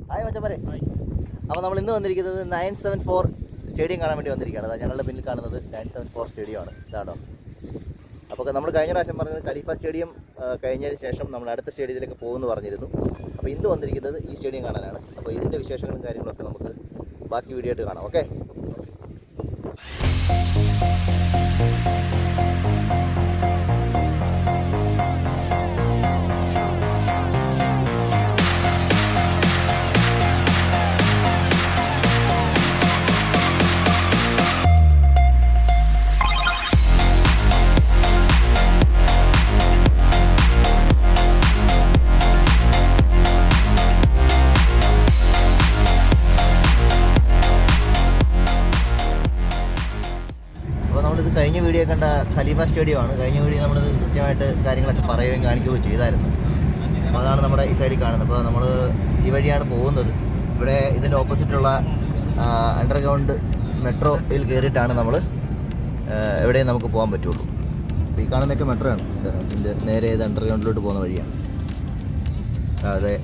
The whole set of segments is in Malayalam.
ഹായ് മച്ചന്മാരെ. അപ്പോൾ നമ്മൾ ഇന്ന് വന്നിരിക്കുന്നത് 974 സ്റ്റേഡിയം കാണാൻ വേണ്ടി വന്നിരിക്കുകയാണ്. അതാ ഞങ്ങളുടെ പിന്നിൽ കാണുന്നത് 974 സ്റ്റേഡിയമാണ്. ഇതാണോ? അപ്പോൾ നമ്മൾ കഴിഞ്ഞ പ്രാവശ്യം പറഞ്ഞത് ഖലീഫ സ്റ്റേഡിയം കഴിഞ്ഞതിന് ശേഷം നമ്മൾ അടുത്ത സ്റ്റേഡിയത്തിലേക്ക് പോകുമെന്ന് പറഞ്ഞിരുന്നു. അപ്പോൾ ഇന്ന് വന്നിരിക്കുന്നത് ഈ സ്റ്റേഡിയം കാണാനാണ്. അപ്പോൾ ഇതിൻ്റെ വിശേഷങ്ങളും കാര്യങ്ങളൊക്കെ നമുക്ക് ബാക്കി വീഡിയോ ആയിട്ട് കാണാം. ഓക്കെ. കഴിഞ്ഞ വീഡിയോ കണ്ട ഖലീഫ സ്റ്റേഡിയമാണ്. കഴിഞ്ഞ വീഡിയോ നമ്മളിത് കൃത്യമായിട്ട് കാര്യങ്ങളൊക്കെ പറയുകയും കാണിക്കുകയും ചെയ്തായിരുന്നു. അപ്പോൾ അതാണ് നമ്മുടെ ഈ സൈഡിൽ കാണുന്നത്. അപ്പോൾ നമ്മൾ ഈ വഴിയാണ് പോകുന്നത്. ഇവിടെ ഇതിൻ്റെ ഓപ്പോസിറ്റുള്ള അണ്ടർഗ്രൗണ്ട് മെട്രോയിൽ കയറിയിട്ടാണ് നമ്മൾ എവിടെയും നമുക്ക് പോകാൻ പറ്റുള്ളൂ. അപ്പോൾ ഈ കാണുന്നതൊക്കെ മെട്രോ ആണ്. ഇതിൻ്റെ നേരെ ഇത് അണ്ടർഗ്രൗണ്ടിലോട്ട് പോകുന്ന വഴിയാണ്. അതെ,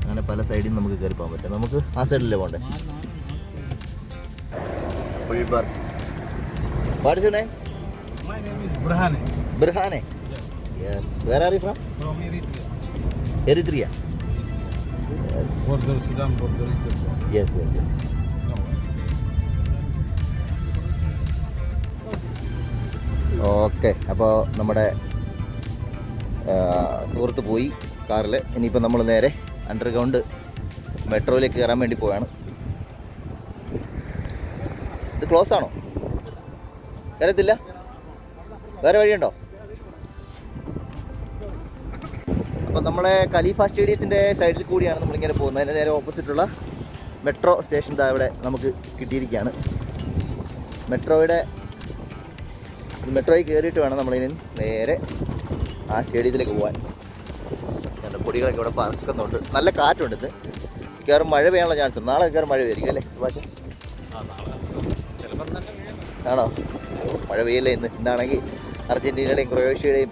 അങ്ങനെ പല സൈഡിൽ നിന്ന് നമുക്ക് കയറി പോകാൻ പറ്റും. നമുക്ക് ആ സൈഡിലല്ലേ പോകണ്ടേ? What is your name? My name is Burhane. Burhane? Yes. Where are you from? From Eritrea. Eritrea? Yes. Border Sudan, border Ethiopia. Yes. No. Okay. അപ്പോൾ നമ്മുടെ സുഹൃത്ത് പോയി കാറിൽ. ഇനിയിപ്പോൾ നമ്മൾ നേരെ അണ്ടർഗ്രൗണ്ട് മെട്രോയിലേക്ക് കയറാൻ വേണ്ടി പോവുകയാണ്. ഇത് ക്ലോസ് ആണോ? കയറത്തില്ല? വേറെ വഴിയുണ്ടോ? അപ്പോൾ നമ്മളെ ഖലീഫ സ്റ്റേഡിയത്തിൻ്റെ സൈഡിൽ കൂടിയാണ് നമ്മളിങ്ങനെ പോകുന്നത്. അതിൻ്റെ നേരെ ഓപ്പോസിറ്റുള്ള മെട്രോ സ്റ്റേഷൻ ഇതാ ഇവിടെ നമുക്ക് കിട്ടിയിരിക്കുകയാണ്. മെട്രോയിൽ കയറിയിട്ട് വേണം നമ്മളിനി നേരെ ആ സ്റ്റേഡിയത്തിലേക്ക് പോകാൻ. എൻ്റെ പൊടികളൊക്കെ ഇവിടെ പറക്കുന്നുണ്ട്. നല്ല കാറ്റുണ്ട്. ഇത് മിക്കവാറും മഴ പെയ്യാനുള്ള ചാൻസ് ഉണ്ട്. നാളെ മിക്കവാറും മഴ പെയ്യായിരിക്കും അല്ലേ ഭാഷ? ആണോ? മഴ പെയ്യല്ലേ ഇന്ന്. ഇന്നാണെങ്കിൽ അർജൻറ്റീനയുടെയും ക്രൊയേഷ്യയുടെയും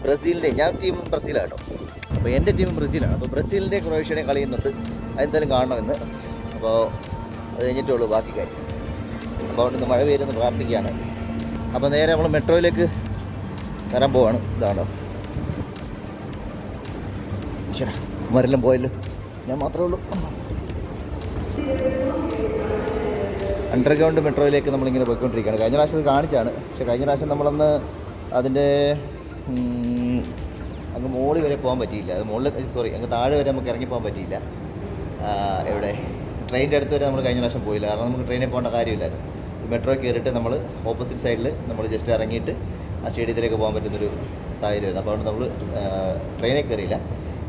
ബ്രസീലിൻ്റെയും, ഞാൻ ടീം ബ്രസീലാണ് കേട്ടോ. അപ്പോൾ എൻ്റെ ടീം ബ്രസീലാണ്. അപ്പോൾ ബ്രസീലിൻ്റെയും ക്രൊയേഷ്യയുടെയും കളിയുന്നുണ്ട്. അതെന്തായാലും കാണണമെന്ന്. അപ്പോൾ അത് കഴിഞ്ഞിട്ടുള്ളൂ ബാക്കി കാര്യം. അപ്പോൾ അതുകൊണ്ട് ഇന്ന് മഴ പെയ്യുമെന്ന് പ്രാർത്ഥിക്കുകയാണ്. അപ്പോൾ നേരെ നമ്മൾ മെട്രോയിലേക്ക് കയറാൻ പോവാണ്. ഇതാണോ? ശരി, മരെല്ലാം പോയല്ലോ, ഞാൻ മാത്രമേ ഉള്ളൂ. അണ്ടർഗ്രൗണ്ട് മെട്രോയിലേക്ക് നമ്മളിങ്ങനെ പോയിക്കൊണ്ടിരിക്കുകയാണ്. കഴിഞ്ഞ പ്രാവശ്യം അത് കാണിച്ചാണ്. പക്ഷേ കഴിഞ്ഞ പ്രാവശ്യം നമ്മളന്ന് അതിൻ്റെ അങ്ങ് മുകളിൽ വരെ പോകാൻ പറ്റിയില്ല. അത് അങ്ങ് താഴെ വരെ നമുക്ക് ഇറങ്ങി പോകാൻ പറ്റിയില്ല. എവിടെ ട്രെയിനിൻ്റെ അടുത്ത് വരെ നമ്മൾ കഴിഞ്ഞ പ്രാവശ്യം പോയില്ല. കാരണം നമുക്ക് ട്രെയിനിൽ പോകേണ്ട കാര്യമില്ലായിരുന്നു. മെട്രോ കയറിയിട്ട് നമ്മൾ ഓപ്പോസിറ്റ് സൈഡിൽ നമ്മൾ ജസ്റ്റ് ഇറങ്ങിയിട്ട് ആ സ്റ്റേഡിയത്തിലേക്ക് പോകാൻ പറ്റുന്നൊരു സാഹചര്യമായിരുന്നു. അപ്പോൾ അതുകൊണ്ട് നമ്മൾ ട്രെയിനിൽ കയറിയില്ല.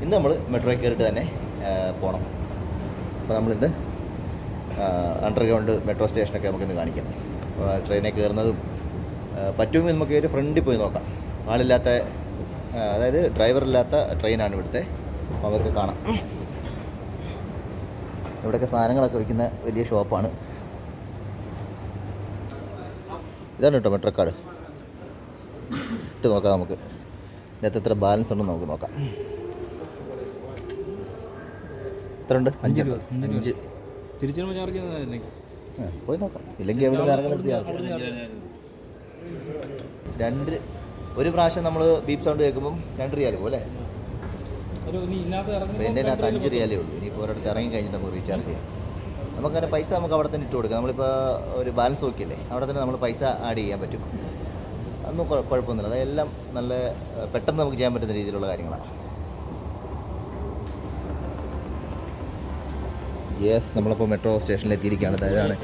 ഇന്ന് നമ്മൾ മെട്രോയിൽ കയറിയിട്ട് തന്നെ പോകണം. അപ്പോൾ നമ്മളിന്ന് അണ്ടർഗ്രൗണ്ട് മെട്രോ സ്റ്റേഷനൊക്കെ നമുക്കിന്ന് കാണിക്കാം. ട്രെയിനിൽ കയറുന്നതും പറ്റുമെങ്കിൽ നമുക്ക് ഒരു ഫ്രണ്ടിൽ പോയി നോക്കാം. ആളില്ലാത്ത, അതായത് ഡ്രൈവറില്ലാത്ത ട്രെയിനാണ് ഇവിടുത്തെ. അപ്പോൾ അതൊക്കെ കാണാം. ഇവിടെയൊക്കെ സാധനങ്ങളൊക്കെ വയ്ക്കുന്ന വലിയ ഷോപ്പാണ്. ഇതാണ് കേട്ടോ മെട്രോ കാർഡ്. ഇട്ട് നോക്കാം നമുക്ക്. ഇതിനകത്ത് എത്ര ബാലൻസ് ഉണ്ടെന്ന് നമുക്ക് നോക്കാം. എത്ര ഉണ്ട്? 5 രൂപ. 5 പോയി നോക്കാം. ഇല്ലെങ്കിൽ എവിടെ നിന്ന് ഇറങ്ങി നിർത്തി ഒരു പ്രാവശ്യം നമ്മൾ ബീപ്പ് സൗണ്ട് കേൾക്കുമ്പം 2 റിയാൽ പോകും അല്ലേ? എൻ്റെ അതിനകത്ത് 5 റിയാലേ ഉള്ളൂ. ഇനിയിപ്പോൾ ഒരിടത്ത് ഇറങ്ങി കഴിഞ്ഞിട്ട് നമുക്ക് റീചാർജ് ചെയ്യാം. നമുക്കങ്ങനെ പൈസ നമുക്ക് അവിടെ തന്നെ ഇട്ട് കൊടുക്കാം. നമ്മളിപ്പോൾ ഒരു ബാലൻസ് നോക്കിയില്ലേ, അവിടെ തന്നെ നമ്മൾ പൈസ ആഡ് ചെയ്യാൻ പറ്റും. അതൊന്നും കുഴപ്പമൊന്നുമില്ല. അതെല്ലാം നല്ല പെട്ടെന്ന് നമുക്ക് ചെയ്യാൻ പറ്റുന്ന രീതിയിലുള്ള കാര്യങ്ങളാണ്. യെസ്, നമ്മളിപ്പോൾ മെട്രോ സ്റ്റേഷനിൽ എത്തിയിരിക്കുകയാണ്. അതായതാണ്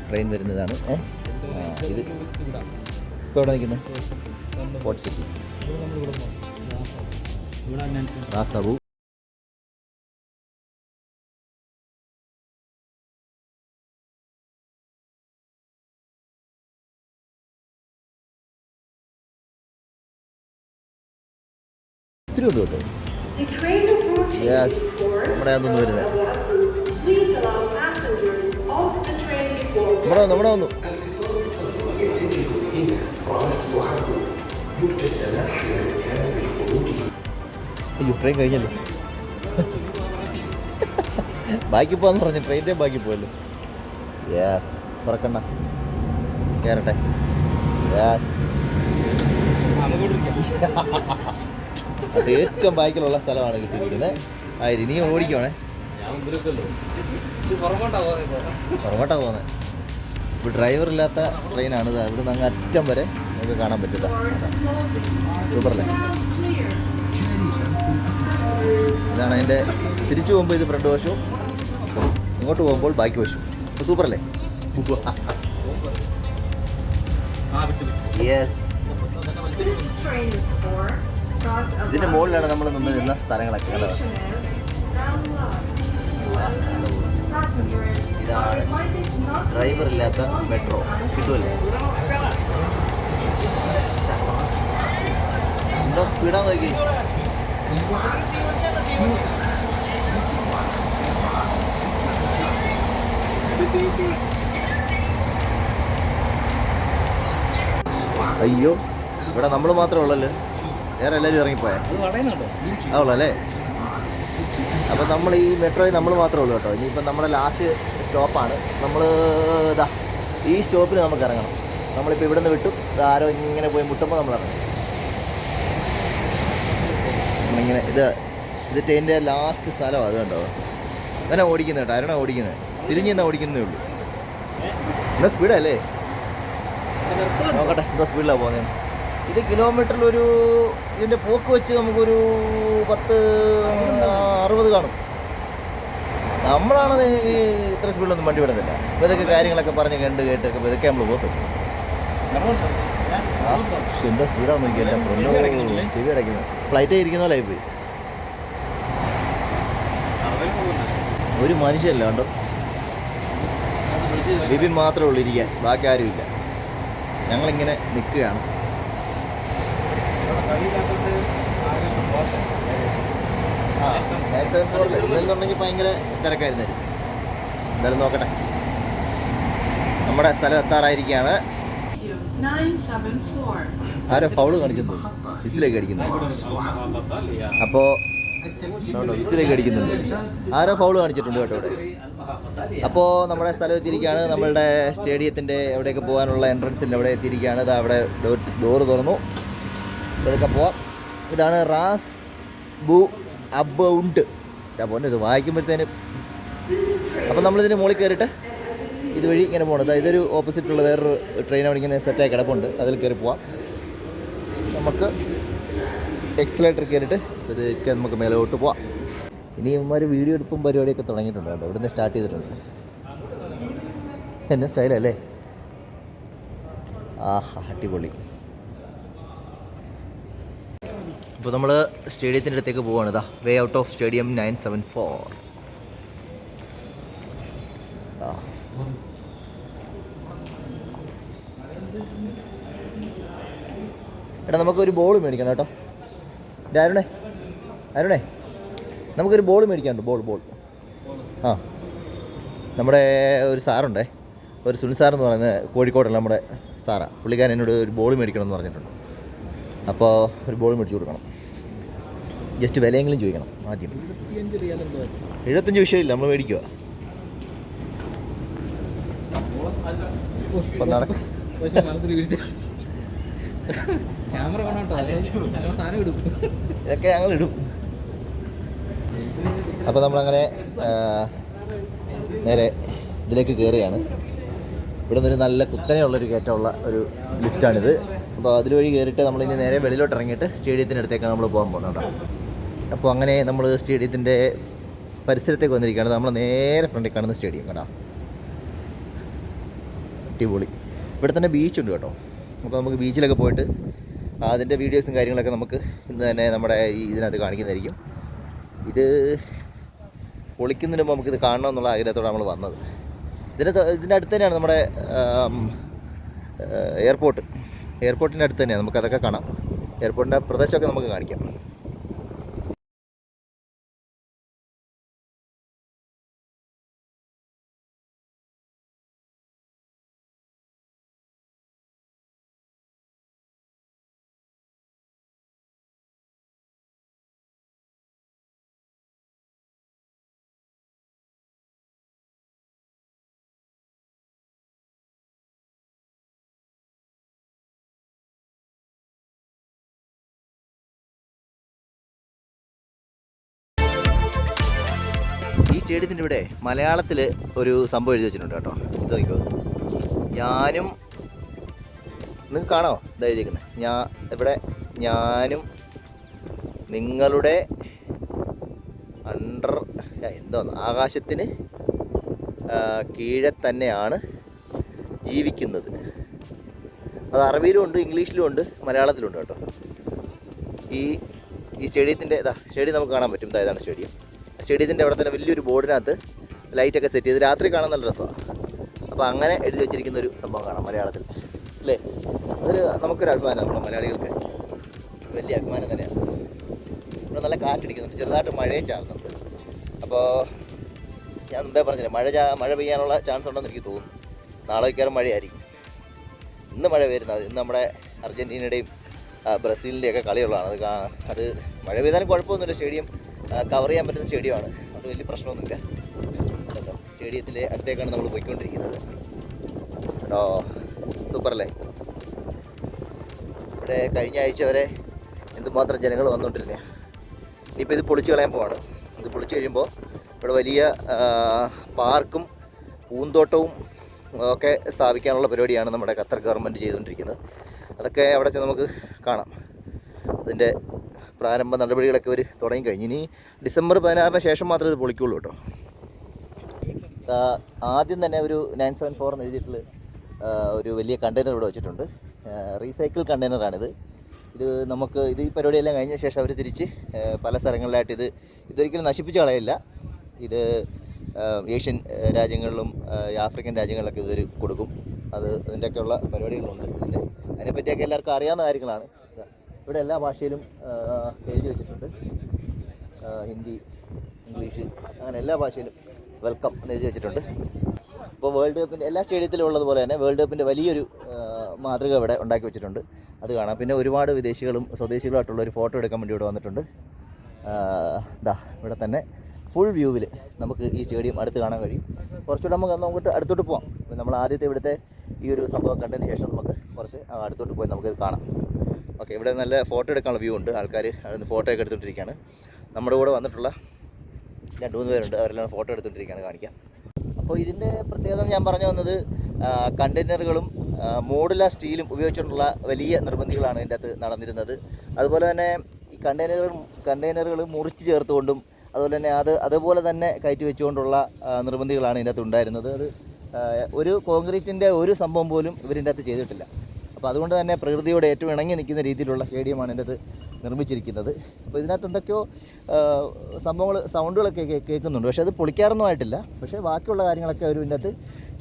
ട്രെയിൻ വരുന്നതാണ്. ഇത് ഇപ്പോൾ എവിടെ നിൽക്കുന്നത്? സ്പോർട്സ് സിറ്റി റാസാബു. ഒത്തിരി ഉണ്ട് കേട്ടോ. യെസ്, നമ്മുടെ അതൊന്നും വരുന്നത്. ഇവിടെ വന്നു. അയ്യോ, ട്രെയിൻ കഴിഞ്ഞല്ലോ. ബാക്കി പോകാന്ന് പറഞ്ഞു, ട്രെയിനിൻ്റെ ബാക്കി പോയല്ലോ. യെസ്, തുറക്കണ്ട, കയറട്ടെ. യെസ്, അത് ഏറ്റവും ബാക്കിലുള്ള സ്ഥലമാണ് കിട്ടിയിരിക്കുന്നത്. ആയിരം നീ ഓടിക്കുവാണേ, പുറകോട്ടാ പോകുന്നത്. ഇപ്പോൾ ഡ്രൈവർ ഇല്ലാത്ത ട്രെയിനാണ് ഇത്. ഇവിടെ നിന്ന് അങ്ങ് അറ്റം വരെ നമുക്ക് കാണാൻ പറ്റില്ല. സൂപ്പറല്ലേ? ഇതാണ് അതിൻ്റെ തിരിച്ചു പോകുമ്പോൾ ഇത് ഫ്രണ്ട് വശവും, ഇങ്ങോട്ട് പോകുമ്പോൾ ബാക്കി വശവും. സൂപ്പറല്ലേ? യെസ്, ഇതിൻ്റെ മുകളിലാണ് നമ്മൾ നിന്ന് നിന്ന സ്ഥലങ്ങളൊക്കെ. ഇതാണ് ഡ്രൈവർ ഇല്ലാത്ത മെട്രോ. കിട്ടുമല്ലേ? എന്തോ സ്പീഡാ നോക്കി. അയ്യോ, ഇവിടെ നമ്മൾ മാത്രമേ ഉള്ളല്ലോ, വേറെ എല്ലാവരും ഇറങ്ങിപ്പോയാ ഉള്ളല്ലേ? അപ്പം നമ്മൾ ഈ മെട്രോയിൽ നമ്മൾ മാത്രമേ ഉള്ളൂ കേട്ടോ. ഇനിയിപ്പം നമ്മുടെ ലാസ്റ്റ് സ്റ്റോപ്പാണ്. നമ്മൾ ഇതാ ഈ സ്റ്റോപ്പിൽ നമുക്ക് ഇറങ്ങണം. നമ്മളിപ്പോൾ ഇവിടെ നിന്ന് വിട്ടു, ആരോ ഇങ്ങനെ പോയി മുട്ടുമ്പോൾ നമ്മൾ ഇറങ്ങണം. നമ്മളിങ്ങനെ ഇത് ട്രെയിനിൻ്റെ ലാസ്റ്റ് സ്ഥലമാണ്. അത് കണ്ടോ, അങ്ങനെ ഓടിക്കുന്നത് കേട്ടോ. ആരാണോ ഓടിക്കുന്നത്? തിരിഞ്ഞ് തന്നെ ഓടിക്കുന്നതേ ഉള്ളൂ. എന്താ സ്പീഡല്ലേ? നോക്കട്ടെ എന്തോ സ്പീഡിലാണ് പോകുന്നത്. ഇത് കിലോമീറ്ററിലൊരു ഇതിൻ്റെ പോക്ക് വെച്ച് നമുക്കൊരു 10-60 കാണും. നമ്മളാണ് ഇത്ര സ്പീഡിലൊന്നും വണ്ടി വിടുന്നില്ല. അപ്പോൾ ഇതൊക്കെ കാര്യങ്ങളൊക്കെ പറഞ്ഞ് കേട്ടൊക്കെ ഇതൊക്കെ നമ്മൾ പോകത്തും. എന്താ സ്പീഡാണ് നോക്കിയല്ല, ചെവി അടയ്ക്കുന്നത്. ഫ്ലൈറ്റ് ഇരിക്കുന്ന പോലെ ആയിപ്പോയി. ഒരു മനുഷ്യല്ല കണ്ടോ, ബിബിൻ മാത്രമേ ഉള്ളൂ ഇരിക്കാൻ, ബാക്കി ആരുമില്ല. ഞങ്ങളിങ്ങനെ നിൽക്കുകയാണ്. ഇല്ലെന്നുണ്ടെങ്കിൽ ഭയങ്കര തിരക്കായിരുന്നു. എന്തായാലും നോക്കട്ടെ, നമ്മുടെ സ്ഥലം എത്താറായിരിക്കുകയാണ്. ആരോ ഫൗള് കാണിക്കുന്നു, വിസിലേക്ക് അടിക്കുന്നു. അപ്പോൾ വിസിലേക്ക് അടിക്കുന്നുണ്ട്, ആരോ ഫൗള് കാണിച്ചിട്ടുണ്ട് കേട്ടോ ഇവിടെ. അപ്പോൾ നമ്മുടെ സ്ഥലം എത്തിയിരിക്കുകയാണ്. നമ്മളുടെ സ്റ്റേഡിയത്തിൻ്റെ എവിടെയൊക്കെ പോകാനുള്ള എൻട്രൻസിൻ്റെ അവിടെ എത്തിയിരിക്കുകയാണ്. ഇത് അവിടെ ഡോറ് തുറന്നു, ഇതൊക്കെ പോവാം. ഇതാണ് റാസ് ബു അബൗണ്ട്. അപ്പോൾ ഇത് വായിക്കുമ്പോഴത്തേനും. അപ്പോൾ നമ്മളിതിന് മുകളിൽ കയറിയിട്ട് ഇതുവഴി ഇങ്ങനെ പോകണം. ഇതൊരു ഓപ്പോസിറ്റുള്ള വേറൊരു ട്രെയിൻ അവിടെ ഇങ്ങനെ സെറ്റായി കിടപ്പുണ്ട്, അതിൽ കയറി പോവാം. നമുക്ക് എക്സലേറ്റർ കയറിയിട്ട് ഇതൊക്കെ നമുക്ക് മേലോട്ട് പോവാം. ഇനി ഇവന്മാർ വീഡിയോ എടുപ്പും പരിപാടിയൊക്കെ തുടങ്ങിയിട്ടുണ്ട് കേട്ടോ. ഇവിടുന്ന് സ്റ്റാർട്ട് ചെയ്തിട്ടുണ്ട്. എന്നെ സ്റ്റൈലല്ലേ? ആഹാ, അടിപൊളി. ഇപ്പോൾ നമ്മൾ സ്റ്റേഡിയത്തിൻ്റെ അടുത്തേക്ക് പോവുകയാണ്. ഇതാ വേ ഔട്ട് ഓഫ് സ്റ്റേഡിയം 974. എടാ നമുക്കൊരു ബോൾ മേടിക്കണം കേട്ടോ. അരുണേ നമുക്കൊരു ബോൾ മേടിക്കാനുണ്ട്. ബോൾ ആ, നമ്മുടെ ഒരു സാറുണ്ടേ, ഒരു സുനിൽ സാറെന്ന് പറയുന്നത് കോഴിക്കോടുള്ള നമ്മുടെ സാറാണ്. പുള്ളിക്കാരൻ എന്നോട് ഒരു ബോൾ മേടിക്കണം എന്ന് പറഞ്ഞിട്ടുണ്ട്. അപ്പോൾ ഒരു ബോൾ മേടിച്ച് കൊടുക്കണം. ജസ്റ്റ് വിലയെങ്കിലും ചോദിക്കണം ആദ്യം. 75 വിഷയമില്ല, നമ്മൾ മേടിക്കുക. ഇതൊക്കെ ഞങ്ങൾ ഇടും. അപ്പോൾ നമ്മളങ്ങനെ നേരെ ഇതിലേക്ക് കയറുകയാണ്. ഇവിടെ നിന്നൊരു നല്ല കുത്തനെയുള്ളൊരു കയറ്റമുള്ള ഒരു ലിഫ്റ്റാണിത്. അപ്പോൾ അതുവഴി കയറിയിട്ട് നമ്മളിനി നേരെ വെളിയിലോട്ട് ഇറങ്ങിയിട്ട് സ്റ്റേഡിയത്തിൻ്റെ അടുത്തേക്കാണ് നമ്മൾ പോകാൻ പോകുന്നത്. അപ്പോൾ അങ്ങനെ നമ്മൾ സ്റ്റേഡിയത്തിൻ്റെ പരിസരത്തേക്ക് വന്നിരിക്കുകയാണ്. നമ്മൾ നേരെ ഫ്രണ്ടിൽ കാണുന്ന സ്റ്റേഡിയം കേട്ടോ. അടിപൊളി. ഇവിടെ തന്നെ ബീച്ചുണ്ട് കേട്ടോ. അപ്പോൾ നമുക്ക് ബീച്ചിലൊക്കെ പോയിട്ട് അതിൻ്റെ വീഡിയോസും കാര്യങ്ങളൊക്കെ നമുക്ക് ഇന്ന് തന്നെ നമ്മുടെ ഈ ഇതിനകത്ത് കാണിക്കുന്നതായിരിക്കും. ഇത് പൊളിക്കുന്നതിന് മുമ്പ് നമുക്കിത് കാണണമെന്നുള്ള ആഗ്രഹത്തോടെ നമ്മൾ വന്നത്. ഇതിൻ്റെ അടുത്ത് തന്നെയാണ് നമ്മുടെ എയർപോർട്ടിൻ്റെ അടുത്ത് തന്നെയാണ്. നമുക്കതൊക്കെ കാണാം. എയർപോർട്ടിൻ്റെ പ്രദേശമൊക്കെ നമുക്ക് കാണിക്കാം. സ്റ്റേഡിയത്തിൻ്റെ ഇവിടെ മലയാളത്തിൽ ഒരു സംഭവം എഴുതി വെച്ചിട്ടുണ്ട് കേട്ടോ. ഇത് നോക്കിക്കോ, ഞാനും നിങ്ങൾക്ക് കാണോ ഇതാ എഴുതിയിരിക്കുന്നത്, ഇവിടെ ഞാനും നിങ്ങളുടെ ആകാശത്തിന് കീഴെ തന്നെയാണ് ജീവിക്കുന്നത്. അത് അറബിയിലും ഉണ്ട്, ഇംഗ്ലീഷിലും ഉണ്ട്, മലയാളത്തിലും ഉണ്ട് കേട്ടോ. ഈ സ്റ്റേഡിയത്തിൻ്റെ സ്റ്റേഡിയം നമുക്ക് കാണാൻ പറ്റും. ഇതാണ് സ്റ്റേഡിയം. സ്റ്റേഡിയത്തിൻ്റെ അവിടെ തന്നെ വലിയൊരു ബോർഡിനകത്ത് ലൈറ്റൊക്കെ സെറ്റ് ചെയ്ത് രാത്രി കാണാൻ നല്ല രസമാണ്. അപ്പോൾ അങ്ങനെ എഴുതി വെച്ചിരിക്കുന്ന ഒരു സംഭവം കാണാം മലയാളത്തിൽ, അല്ലേ? അതൊരു നമുക്കൊരു അഭിമാനമാണ്, നമ്മുടെ മലയാളികൾക്ക് വലിയ അഭിമാനം തന്നെയാണ്. ഇവിടെ നല്ല കാറ്റടിക്കുന്നുണ്ട്, ചെറുതായിട്ട് മഴയും ചാറുന്നുണ്ട്. അപ്പോൾ ഞാൻ മുമ്പേ പറഞ്ഞില്ല, മഴ പെയ്യാനുള്ള ചാൻസ് ഉണ്ടെന്ന് എനിക്ക് തോന്നുന്നു. നാളെ വയ്ക്കാറും മഴയായിരിക്കും. ഇന്ന് മഴ വരുന്നത്, ഇന്ന് നമ്മുടെ അർജൻറ്റീനയുടെയും ബ്രസീലിൻ്റെയൊക്കെ കളിയുള്ളതാണ്. അത് മഴ പെയ്താലും കുഴപ്പമൊന്നുമില്ല, സ്റ്റേഡിയം കവർ ചെയ്യാൻ പറ്റുന്ന സ്റ്റേഡിയമാണ്, അതുകൊണ്ട് വലിയ പ്രശ്നമൊന്നുമില്ല. സ്റ്റേഡിയത്തിൻ്റെ അടുത്തേക്കാണ് നമ്മൾ പോയിക്കൊണ്ടിരിക്കുന്നത് കേട്ടോ. സൂപ്പറല്ലേ? ഇവിടെ കഴിഞ്ഞ ആഴ്ച വരെ എന്തുമാത്രം ജനങ്ങൾ വന്നുകൊണ്ടിരുന്നത്. ഇനിയിപ്പോൾ ഇത് പൊളിച്ച് കളയാൻ പോവാണ്. ഇത് പൊളിച്ച് കഴിയുമ്പോൾ ഇവിടെ വലിയ പാർക്കും പൂന്തോട്ടവും ഒക്കെ സ്ഥാപിക്കാനുള്ള പരിപാടിയാണ് നമ്മുടെ ഖത്തർ ഗവൺമെൻറ് ചെയ്തുകൊണ്ടിരിക്കുന്നത്. അതൊക്കെ അവിടെ ചെന്ന് നമുക്ക് കാണാം. അതിൻ്റെ പ്രാരംഭ നടപടികളൊക്കെ അവർ തുടങ്ങി കഴിഞ്ഞു. ഇനി ഡിസംബർ 16-ന് ശേഷം മാത്രമേ ഇത് പൊളിക്കുള്ളൂ കേട്ടോ. ആദ്യം തന്നെ ഒരു 974 എന്ന് എഴുതിയിട്ടുള്ള ഒരു വലിയ കണ്ടെയ്നർ ഇവിടെ വെച്ചിട്ടുണ്ട്. റീസൈക്കിൾ കണ്ടെയ്നറാണിത്. നമുക്ക് ഈ പരിപാടിയെല്ലാം കഴിഞ്ഞ ശേഷം അവർ തിരിച്ച് പല സ്ഥലങ്ങളിലായിട്ട് ഇതൊരിക്കലും നശിപ്പിച്ച് കളയില്ല. ഇത് ഏഷ്യൻ രാജ്യങ്ങളിലും ആഫ്രിക്കൻ രാജ്യങ്ങളിലൊക്കെ ഇതൊരു കൊടുക്കും. അതിൻ്റെയൊക്കെയുള്ള പരിപാടികളുണ്ട്. അതിനെപ്പറ്റിയൊക്കെ എല്ലാവർക്കും അറിയാവുന്ന കാര്യങ്ങളാണ്. ഇവിടെ എല്ലാ ഭാഷയിലും എഴുതി വെച്ചിട്ടുണ്ട്. ഹിന്ദി, ഇംഗ്ലീഷ്, അങ്ങനെ എല്ലാ ഭാഷയിലും വെൽക്കം എന്ന് എഴുതി വെച്ചിട്ടുണ്ട്. ഇപ്പോൾ വേൾഡ് കപ്പിൻ്റെ എല്ലാ സ്റ്റേഡിയത്തിലും ഉള്ളതുപോലെ തന്നെ വേൾഡ് കപ്പിൻ്റെ വലിയൊരു മാതൃക ഇവിടെ ഉണ്ടാക്കി വെച്ചിട്ടുണ്ട്. അത് കാണാം. പിന്നെ ഒരുപാട് വിദേശികളും സ്വദേശികളുമായിട്ടുള്ള ഒരു ഫോട്ടോ എടുക്കാൻ വേണ്ടി ഇവിടെ വന്നിട്ടുണ്ട്. ഇവിടെ തന്നെ ഫുൾ വ്യൂവിൽ നമുക്ക് ഈ സ്റ്റേഡിയം അടുത്ത് കാണാൻ കഴിയും. കുറച്ചുകൂടെ നമുക്ക് അടുത്തോട്ട് പോകാം. നമ്മൾ ആദ്യത്തെ ഇവിടുത്തെ ഈ ഒരു സംഭവം കണ്ടതിന് ശേഷം നമുക്ക് കുറച്ച് അടുത്തോട്ട് പോയി നമുക്കിത് കാണാം. ഓക്കെ, ഇവിടെ നല്ല ഫോട്ടോ എടുക്കാനുള്ള വ്യൂ ഉണ്ട്. ആൾക്കാർ അവിടെ ഫോട്ടോ ഒക്കെ എടുത്തുകൊണ്ടിരിക്കുകയാണ്. നമ്മുടെ കൂടെ വന്നിട്ടുള്ള 2-3 പേരുണ്ട്. അവരെല്ലാം ഫോട്ടോ എടുത്തുകൊണ്ടിരിക്കുകയാണ്, കാണിക്കാം. അപ്പോൾ ഇതിൻ്റെ പ്രത്യേകത ഞാൻ പറഞ്ഞു വന്നത്, കണ്ടെയ്നറുകളും മോഡുലാർ സ്റ്റീലും ഉപയോഗിച്ചുകൊണ്ടുള്ള വലിയ നിർബന്ധികളാണ് ഇതിൻ്റെ അകത്ത് നടന്നിരുന്നത്. അതുപോലെ തന്നെ ഈ കണ്ടെയ്നറുകൾ മുറിച്ച് ചേർത്തുകൊണ്ടും അതുപോലെ തന്നെ കയറ്റി വെച്ചുകൊണ്ടുള്ള നിർബന്ധികളാണ് ഇതിൻ്റെ അകത്ത് ഉണ്ടായിരുന്നത്. അത് ഒരു കോൺക്രീറ്റിൻ്റെ ഒരു സംഭവം പോലും ഇവരിൻ്റെ അകത്ത് ചെയ്തിട്ടില്ല. അപ്പോൾ അതുകൊണ്ട് തന്നെ പ്രകൃതിയോട് ഏറ്റവും ഇണങ്ങി നിൽക്കുന്ന രീതിയിലുള്ള സ്റ്റേഡിയമാണ് ഇതിൻ്റെ അകത്ത് നിർമ്മിച്ചിരിക്കുന്നത്. അപ്പോൾ ഇതിനകത്ത് എന്തൊക്കെയോ സൗണ്ടുകളൊക്കെ കേൾക്കുന്നുണ്ട്. പക്ഷേ അത് പൊളിക്കാറൊന്നും ആയിട്ടില്ല. പക്ഷേ ബാക്കിയുള്ള കാര്യങ്ങളൊക്കെ അവർ ഇതിൻ്റെ അകത്ത്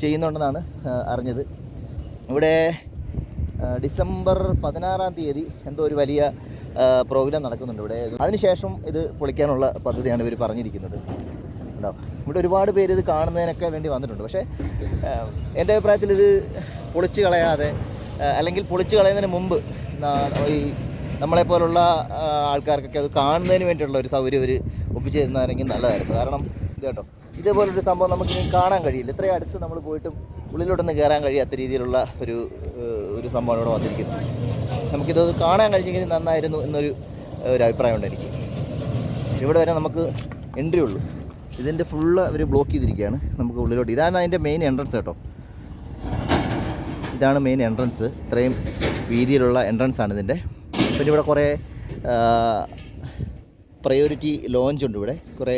ചെയ്യുന്നുണ്ടെന്നാണ് അറിഞ്ഞത്. ഇവിടെ ഡിസംബർ 16-ാം തീയതി എന്തോ ഒരു വലിയ പ്രോഗ്രാം നടക്കുന്നുണ്ട് ഇവിടെ. അതിനുശേഷം ഇത് പൊളിക്കാനുള്ള പദ്ധതിയാണ് ഇവർ പറഞ്ഞിരിക്കുന്നത്. ഉണ്ടാവും ഇവിടെ ഒരുപാട് പേര് ഇത് കാണുന്നതിനൊക്കെ വേണ്ടി വന്നിട്ടുണ്ട്. പക്ഷേ എൻ്റെ അഭിപ്രായത്തിൽ ഇത് പൊളിച്ച് കളയാതെ, അല്ലെങ്കിൽ പൊളിച്ച് കളയുന്നതിന് മുമ്പ് ഈ നമ്മളെപ്പോലുള്ള ആൾക്കാർക്കൊക്കെ അത് കാണുന്നതിന് വേണ്ടിയിട്ടുള്ള ഒരു സൗകര്യം അവർ ഒപ്പിച്ച് തരുന്നതാണെങ്കിൽ നല്ലതായിരുന്നു. കാരണം ഇത് കേട്ടോ, ഇതേപോലൊരു സംഭവം നമുക്കിനി കാണാൻ കഴിയില്ല. ഇത്രയും അടുത്ത് നമ്മൾ പോയിട്ടും ഉള്ളിലോട്ടൊന്നും കയറാൻ കഴിയാത്ത രീതിയിലുള്ള ഒരു സംഭവം ഇവിടെ വന്നിരിക്കുന്നത്. നമുക്കിത് കാണാൻ കഴിഞ്ഞെങ്കിൽ നന്നായിരുന്നു എന്നൊരു അഭിപ്രായമുണ്ട് എനിക്ക്. ഇവിടെ വരെ നമുക്ക് എൻട്രി ഉള്ളൂ. ഇതിൻ്റെ ഫുള്ള് അവർ ബ്ലോക്ക് ചെയ്തിരിക്കുകയാണ് നമുക്ക് ഉള്ളിലോട്ട്. ഇതാണ് അതിൻ്റെ മെയിൻ എൻട്രൻസ് കേട്ടോ. ഇതാണ് മെയിൻ എൻട്രൻസ്. ഇത്രയും വീതിയിലുള്ള എൻട്രൻസാണ് ഇതിൻ്റെ. പിന്നെ ഇവിടെ കുറേ പ്രയോറിറ്റി ലോഞ്ച് ഉണ്ട്. ഇവിടെ കുറേ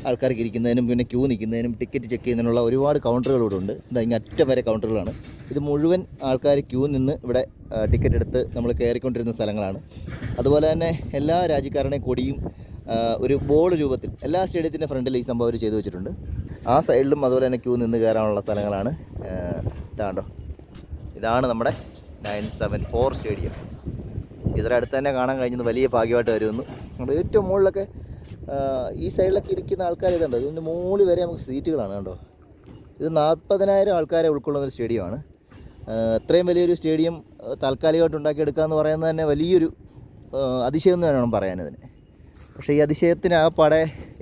ആൾക്കാർക്ക് ഇരിക്കുന്നതിനും പിന്നെ ക്യൂ നിൽക്കുന്നതിനും ടിക്കറ്റ് ചെക്ക് ചെയ്യുന്നതിനുള്ള ഒരുപാട് കൗണ്ടറുകൾ ഇവിടെ ഉണ്ട്. ഇങ്ങ് അറ്റം വരെ കൗണ്ടറുകളാണ്. ഇത് മുഴുവൻ ആൾക്കാർ ക്യൂ നിന്ന് ഇവിടെ ടിക്കറ്റ് എടുത്ത് നമ്മൾ കയറിക്കൊണ്ടിരുന്ന സ്ഥലങ്ങളാണ്. അതുപോലെ തന്നെ എല്ലാ രാജ്യക്കാരുടെയും കൊടിയും ഒരു ബോൾ രൂപത്തിൽ എല്ലാ സ്റ്റേഡിയത്തിൻ്റെ ഫ്രണ്ടിൽ ഈ സംഭവം അവർ ചെയ്തു വെച്ചിട്ടുണ്ട്. ആ സൈഡിലും അതുപോലെ തന്നെ ക്യൂ നിന്ന് കയറാനുള്ള സ്ഥലങ്ങളാണ്. ഇതാണ് നമ്മുടെ 974 സ്റ്റേഡിയം. ഇതിനടുത്ത് തന്നെ കാണാൻ കഴിഞ്ഞത് വലിയ ഭാഗ്യമായിട്ട് വരുമെന്ന്. നമ്മുടെ ഏറ്റവും മുകളിലൊക്കെ ഈ സൈഡിലൊക്കെ ഇരിക്കുന്ന ആൾക്കാർ ഇതുണ്ട്. ഇതിൻ്റെ മുകളിൽ വരെ നമുക്ക് സീറ്റുകളാണ് കണ്ടോ. ഇത് 40,000 ആൾക്കാരെ ഉൾക്കൊള്ളുന്നൊരു സ്റ്റേഡിയമാണ്. ഇത്രയും വലിയൊരു സ്റ്റേഡിയം താൽക്കാലികമായിട്ട് ഉണ്ടാക്കിയെടുക്കുക എന്ന് പറയുന്നത് തന്നെ വലിയൊരു അതിശയം എന്ന് വേണം പറയാനതിന്. പക്ഷേ ഈ അതിശയത്തിന് ആ പട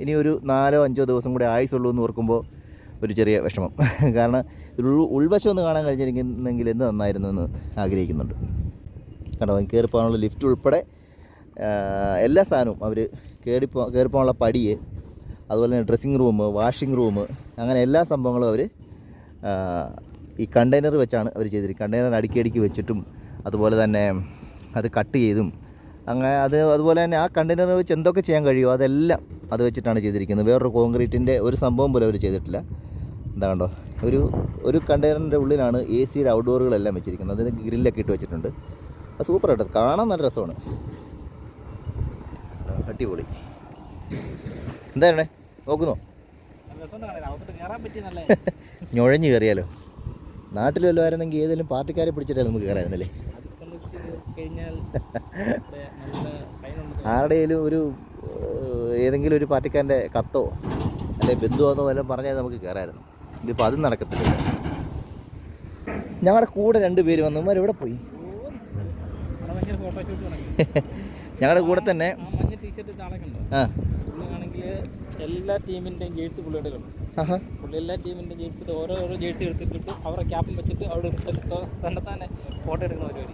ഇനി ഒരു 4-5 ദിവസം കൂടെ ആയുസുള്ളൂ എന്ന് ഓർക്കുമ്പോൾ ഒരു ചെറിയ വിഷമം. കാരണം ഉൾവശം ഒന്ന് കാണാൻ കഴിഞ്ഞിരിക്കുന്നെങ്കിൽ എന്ത് നന്നായിരുന്നു എന്ന് ആഗ്രഹിക്കുന്നുണ്ട്. കണ്ടോ, കയറിപ്പോകാനുള്ള ലിഫ്റ്റ് ഉൾപ്പെടെ എല്ലാ സാധനവും അവർ കയറിപ്പോകാനുള്ള പടിയെ അതുപോലെ തന്നെ ഡ്രസ്സിങ് റൂം, വാഷിംഗ് റൂം, അങ്ങനെ എല്ലാ സംഭവങ്ങളും അവർ ഈ കണ്ടെയ്നർ വെച്ചാണ് അവർ ചെയ്തിരിക്കുന്നത്. കണ്ടെയ്നർ അടുക്കി വെച്ചിട്ടും അതുപോലെ തന്നെ അത് കട്ട് ചെയ്തും അങ്ങനെ അതുപോലെ തന്നെ ആ കണ്ടെയ്നർ വെച്ച് എന്തൊക്കെ ചെയ്യാൻ കഴിയുമോ അതെല്ലാം അത് വെച്ചിട്ടാണ് ചെയ്തിരിക്കുന്നത്. വേറൊരു കോൺക്രീറ്റിൻ്റെ ഒരു സംഭവം പോലും അവർ ചെയ്തിട്ടില്ല. എന്താ കണ്ടോ, ഒരു കണ്ടെയ്നറിൻ്റെ ഉള്ളിലാണ് AC യുടെ ഔട്ട്ഡോറുകളെല്ലാം വെച്ചിരിക്കുന്നത്. അതിന് ഗ്രില്ലൊക്കെ ഇട്ട് വെച്ചിട്ടുണ്ട്. അത് സൂപ്പർ ആയിട്ട് കാണാൻ നല്ല രസമാണ്. അടിപൊളി. എന്താണ് നോക്കുന്നോ? ഞൊഴഞ്ഞ് കയറിയാലോ. നാട്ടിൽ വല്ലതും ആയിരുന്നെങ്കിൽ ഏതെങ്കിലും പാർട്ടിക്കാരെ പിടിച്ചിട്ടാണ് നമുക്ക് കയറായിരുന്നല്ലേ. ആരുടെയും ഏതെങ്കിലും ഒരു പാർട്ടിക്കാരൻ്റെ കത്തോ അല്ലെ ബന്ധുവെന്നോ വല്ലതും പറഞ്ഞാൽ നമുക്ക് കയറായിരുന്നു. ഇതിപ്പോൾ അതും നടക്കത്തില്ല. ഞങ്ങളുടെ കൂടെ 2 പേര് വന്നവന്മാർ എവിടെ പോയി? ഞങ്ങളുടെ കൂടെ തന്നെ എല്ലാ ടീമിൻ്റെയും ജേഴ്സി പുള്ളിയുടെ പുള്ളി എല്ലാ ടീമിൻ്റെയും ജേഴ്സിട്ട് ഓരോ ജേഴ്സി എടുത്തിട്ട് അവരുടെ ക്യാപ്പും വെച്ചിട്ട് അവിടെ ഒരു സ്ഥലത്ത് തന്നെ ഫോട്ടോ എടുക്കുന്ന പരിപാടി.